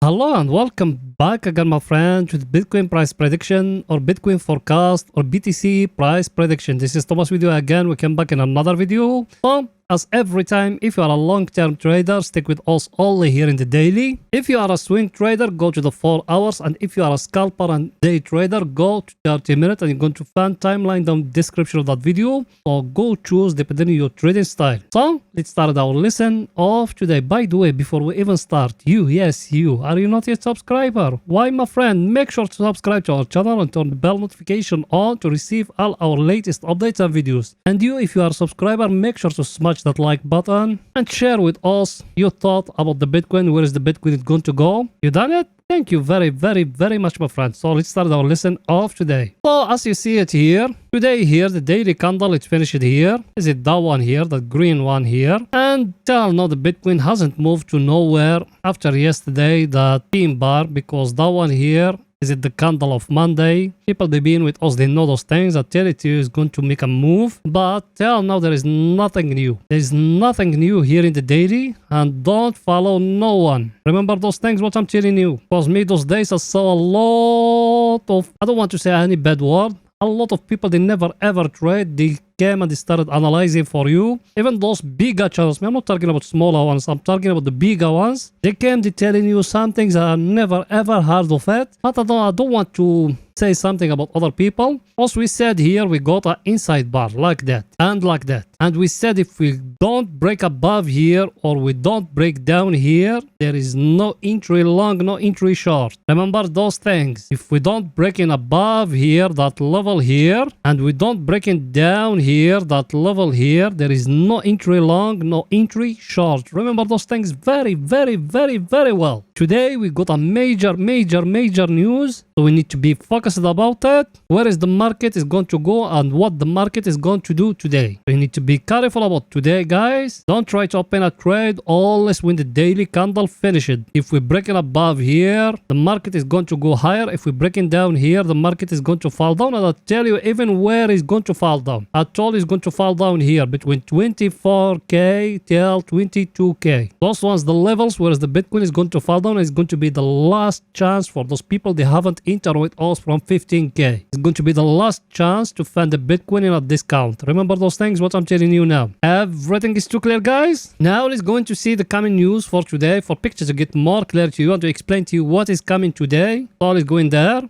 Hello and welcome back again, my friends, with Bitcoin price prediction or Bitcoin forecast or BTC price prediction. This is Thomas with you again. We came back in another video. So, as every time, if you are a long-term trader, stick with us only here in the daily. If you are a swing trader, go to the 4 hours. And if you are a scalper and day trader, go to 30 minutes. And you're going to find timeline down the description of that video. So go choose depending on your trading style. So let's start our lesson of today. By the way, before we even start, yes, you, are you not yet subscriber? Why, my friend? Make sure to subscribe to our channel and turn the bell notification on to receive all our latest updates and videos. And you, if you are a subscriber, make sure to smash that like button and share with us your thought about the Bitcoin. Where is the Bitcoin going to go? You done it? Thank you very much, my friend. So let's start our lesson of today. So as you see it here, today here, the daily candle, it's finished here. Is it that one here, the green one here? And till now, the Bitcoin hasn't moved to nowhere after yesterday, the pin bar, because that one here, is it the candle of Monday? People they've been with us, they know those things. I tell it to you, is going to make a move. But till now, there is nothing new. There is nothing new here in the daily. And don't follow no one. Remember those things, what I'm telling you. Because me, those days, I saw a lot of, I don't want to say any bad word. A lot of people, they never ever trade. They came and they started analyzing for you. Even those bigger channels, I'm not talking about smaller ones, I'm talking about the bigger ones. They came, they telling you some things I never ever heard of it. But I don't want to say something about other people. As we said here, we got an inside bar like that and like that. And we said if we don't break above here or we don't break down here, there is no entry long, no entry short. Remember those things. If we don't break in above here, that level here, and we don't break it down here, that level here, there is no entry long, no entry short. Remember those things very well. Today we got a major news. So we need to be focused about it. Where is the market is going to go and what the market is going to do today. We need to be careful about today, guys. Don't try to open a trade always when the daily candle finished. If we break it above here, the market is going to go higher. If we break it down here, the market is going to fall down. And I'll tell you even where it's going to fall down. I told you it's going to fall down here between 24k till 22k. Those ones, the levels where the Bitcoin is going to fall down, is going to be the last chance for those people they haven't entered with us from 15k. It's going to be the last chance to find the Bitcoin in a discount. Remember those things, what I'm telling you now. Everything is too clear, guys. Now let's going to see the coming news for today, for pictures to get more clear to you and to explain to you what is coming today. So let's go in there.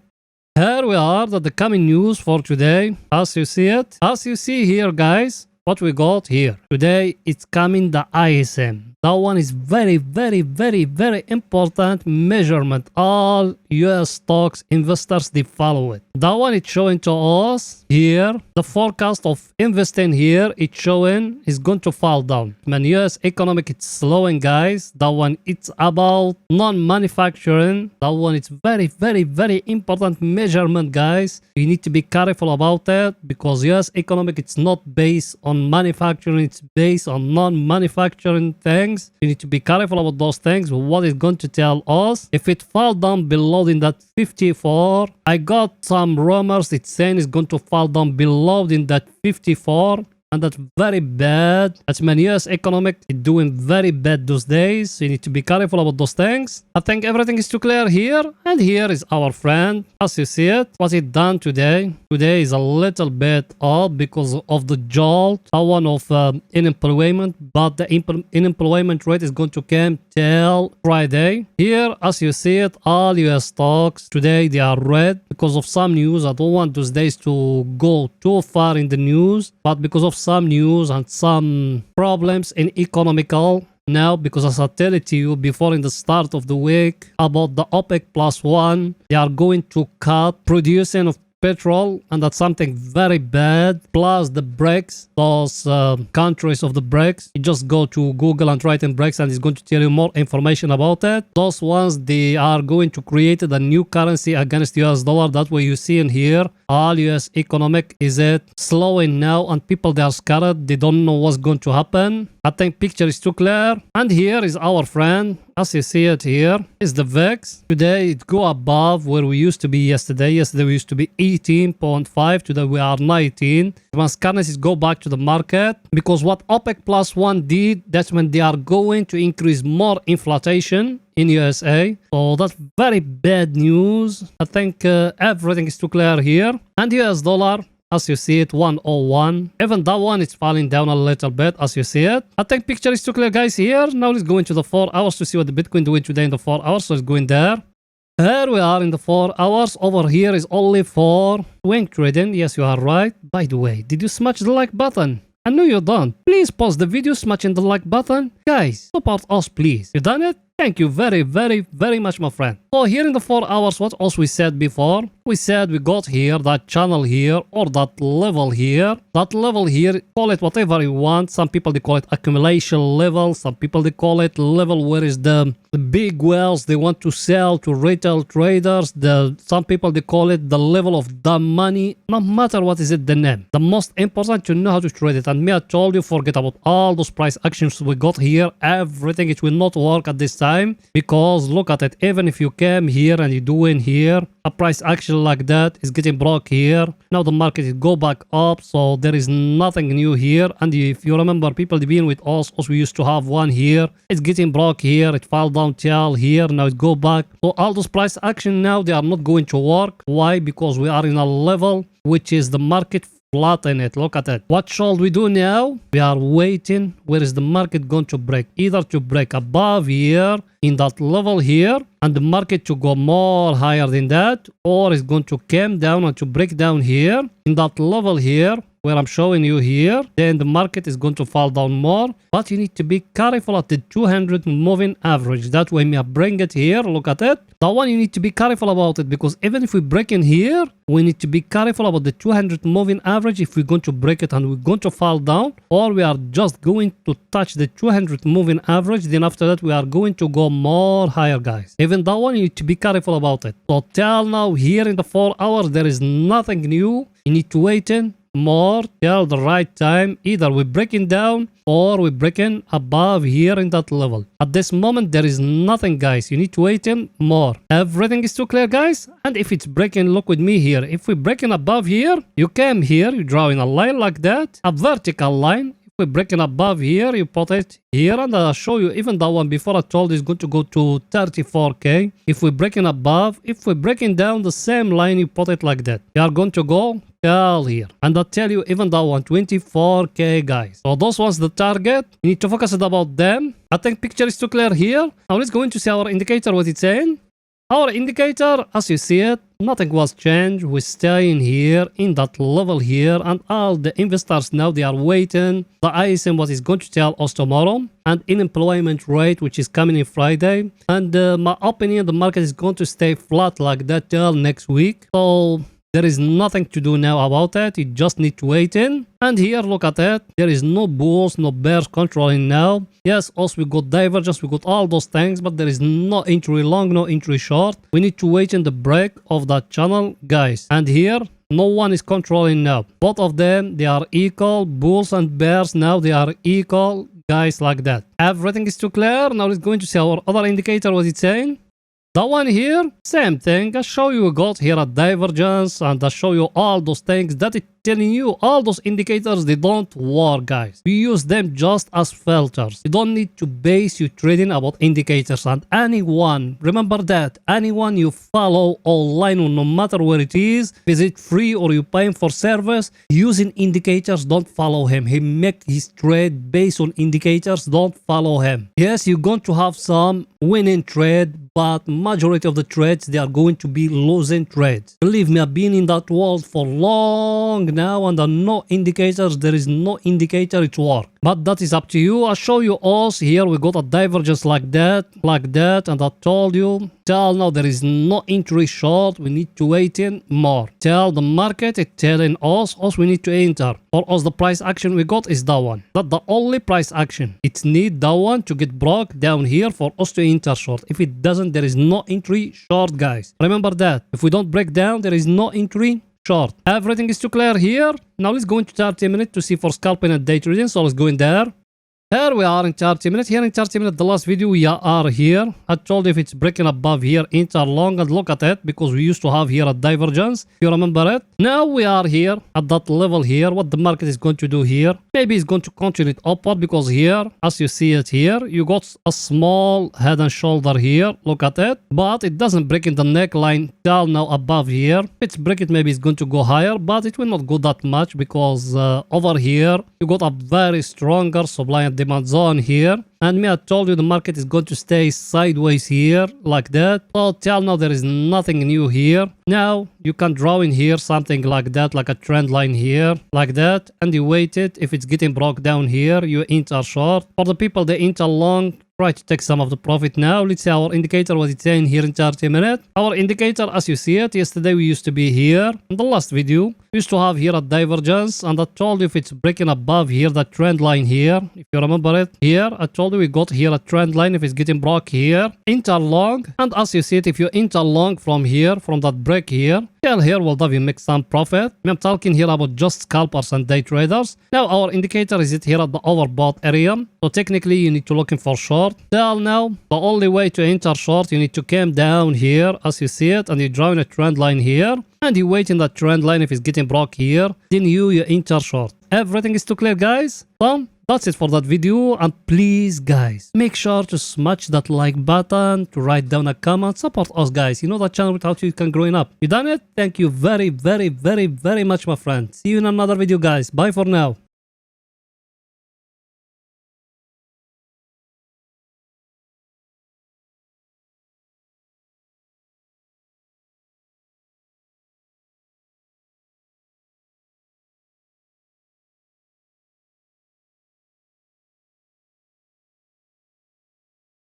Here we are, the coming news for today. As you see it, as you see here, guys, what we got here today, it's coming the ISM. That one is very important measurement. All US stocks investors, they follow it. That one is showing to us here the forecast of investing here. It's showing is going to fall down. When US economic it's slowing, guys. That one it's about non-manufacturing. That one it's very important measurement, guys. You need to be careful about it because US economic it's not based on manufacturing. It's based on non-manufacturing things. You need to be careful about those things. What is going to tell us if it fall down below in that 54. I got some rumors it's saying it's going to fall down below in that 54. And that's very bad. That's when US economic is doing very bad those days. So you need to be careful about those things. I think everything is too clear here. And here is our friend. As you see it, what's it done today? Today is a little bit up because of the jolt, one of unemployment. But the unemployment rate is going to come till Friday. Here, as you see it, all US stocks today, they are red because of some news. I don't want those days to go too far in the news. But because of some news and some problems in economical now, because as I tell it to you before in the start of the week about the OPEC+1, they are going to cut producing of petrol, and that's something very bad. Plus the BRICS, those countries of the BRICS, you just go to Google and write in BRICS and it's going to tell you more information about it. Those ones, they are going to create a new currency against US dollar. That way you see in here, all US economic is it slowing now and people they are scared. They don't know what's going to happen. I think picture is too clear. And here is our friend. As you see it here is the VIX. Today it go above where we used to be yesterday. Yesterday we used to be 18.5. Today we are 19. Once currencies go back to the market, because what OPEC plus one did, that's when they are going to increase more inflation in USA. So that's very bad news. I think everything is too clear here. And US dollar, as you see it, 101. Even that one is falling down a little bit as you see it. I think picture is too clear, guys, here. Now let's go into the 4 hours to see what the Bitcoin doing today in the 4 hours. So let's go in there. Here we are in the 4 hours. Over here is only for swing trading. Yes, you are right. By the way, did you smash the like button? I know you don't. Please pause the video, smashing the like button. Guys, support us, please. You done it? Thank you very, very, very much, my friend. So here in the 4 hours, what else we said before? We said we got here, that channel here, or that level here. That level here, call it whatever you want. Some people, they call it accumulation level. Some people, they call it level where is the big whales they want to sell to retail traders. Some people, they call it the level of the money. No matter what is it, the name. The most important to know how to trade it. And me, I told you, forget about all those price actions we got here. Everything, it will not work at this time. Because look at it, even if you came here and you doing here a price action like that is getting broke here. Now the market is go back up, so there is nothing new here. And if you remember, people being with us, we used to have one here. It's getting broke here, it fell down till here, now it go back. So all those price action now, they are not going to work. Why? Because we are in a level which is the market flatten it. Look at it. What shall we do now? We are waiting. Where is the market going to break? Either to break above here in that level here and the market to go more higher than that, or it's going to come down and to break down here in that level here where I'm showing you here. Then the market is going to fall down more, but you need to be careful at the 200 moving average. That way, I bring it here. Look at it. That one you need to be careful about it, because even if we break in here, we need to be careful about the 200 moving average. If we're going to break it and we're going to fall down, or we are just going to touch the 200 moving average, then after that we are going to go more higher, guys. Even that one you need to be careful about it. So till now here in the 4 hours there is nothing new. You need to wait in more till the right time. Either we're breaking down or we're breaking above here in that level. At this moment there is nothing, guys. You need to wait in more. Everything is too clear, guys. And if it's breaking, look with me here. If we're breaking above here, you come here, you draw in a line like that, a vertical line. We're breaking above here, you put it here, and I'll show you even that one before. I told you it's going to go to 34k. If we're breaking above, if we're breaking down the same line, you put it like that, you are going to go till here. And I'll tell you even that one, 24k, guys. So those was the target. You need to focus it about them. I think picture is too clear here. Now let's go into see our indicator, what it's saying. Our indicator, as you see it, nothing was changed. We're staying here in that level here, and all the investors now, they are waiting the ISM what is going to tell us tomorrow, and unemployment rate which is coming in Friday. And my opinion, the market is going to stay flat like that till next week. So there is nothing to do now about it. You just need to wait in. And here, look at it. There is no bulls, no bears controlling now. Yes, also we got divergence, we got all those things, but there is no entry long, no entry short. We need to wait in the break of that channel, guys. And here, no one is controlling now. Both of them, they are equal. Bulls and bears now, they are equal, guys, like that. Everything is too clear. Now let's go into see our other indicator, what it's saying. That one here, same thing. I show you we got here a divergence, and I show you all those things that it telling you all those indicators, they don't work, guys. We use them just as filters. You don't need to base your trading about indicators. And anyone, remember that, anyone you follow online, or no matter where it is it free or you paying for service, using indicators, don't follow him. He make his trade based on indicators. Don't follow him. Yes, you're going to have some winning trade, but majority of the trades, they are going to be losing trades. Believe me, I've been in that world for long now, and there are no indicators. There is no indicator it work, but that is up to you. I'll show you us here. We got a divergence like that, and I told you till now there is no entry short. We need to wait in more till the market is telling us we need to enter. For us, the price action we got is that one. That's the only price action. It need that one to get broke down here for us to enter short. If it doesn't, there is no entry short, guys. Remember that. If we don't break down, there is no entry short. Everything is too clear here. Now let's go into 30 minutes to see for scalping and day trading. So let's go in there. Here we are in 30 minutes. Here in 30 minutes, the last video we are here. I told you if it's breaking above here, enter long and look at it because we used to have here a divergence. You remember it? Now we are here at that level here. What the market is going to do here? Maybe it's going to continue it upward because here, as you see it here, you got a small head and shoulder here. Look at it. But it doesn't break in the neckline down now above here. If it's break it, maybe it's going to go higher, but it will not go that much because over here, you got a very stronger supply and demand zone here. And me, I told you the market is going to stay sideways here like that. So till now there is nothing new here. Now you can draw in here something like that, like a trend line here, like that. And you wait it. If it's getting broke down here, you enter short. For the people they enter long, try to take some of the profit now. Let's see our indicator, what it's saying here in 30 minutes. Our indicator, as you see it, yesterday we used to be here. In the last video, we used to have here a divergence. And I told you if it's breaking above here, the trend line here, if you remember it, here, I told you we got here a trend line. If it's getting broke here, enter long. And as you see it, if you enter long from here, from that break here, till here will have you make some profit. I'm talking here about just scalpers and day traders. Now our indicator is it here at the overbought area. So technically you need to looking for short. Till now, the only way to enter short, you need to come down here as you see it, and you draw in a trend line here. And you wait in that trend line. If it's getting broke here, then you enter short. Everything is too clear, guys? So that's it for that video. And please, guys, make sure to smash that like button, to write down a comment, support us, guys. You know that channel without you can growing up. You done it? Thank you very, very, very, very much, my friend. See you in another video, guys. Bye for now.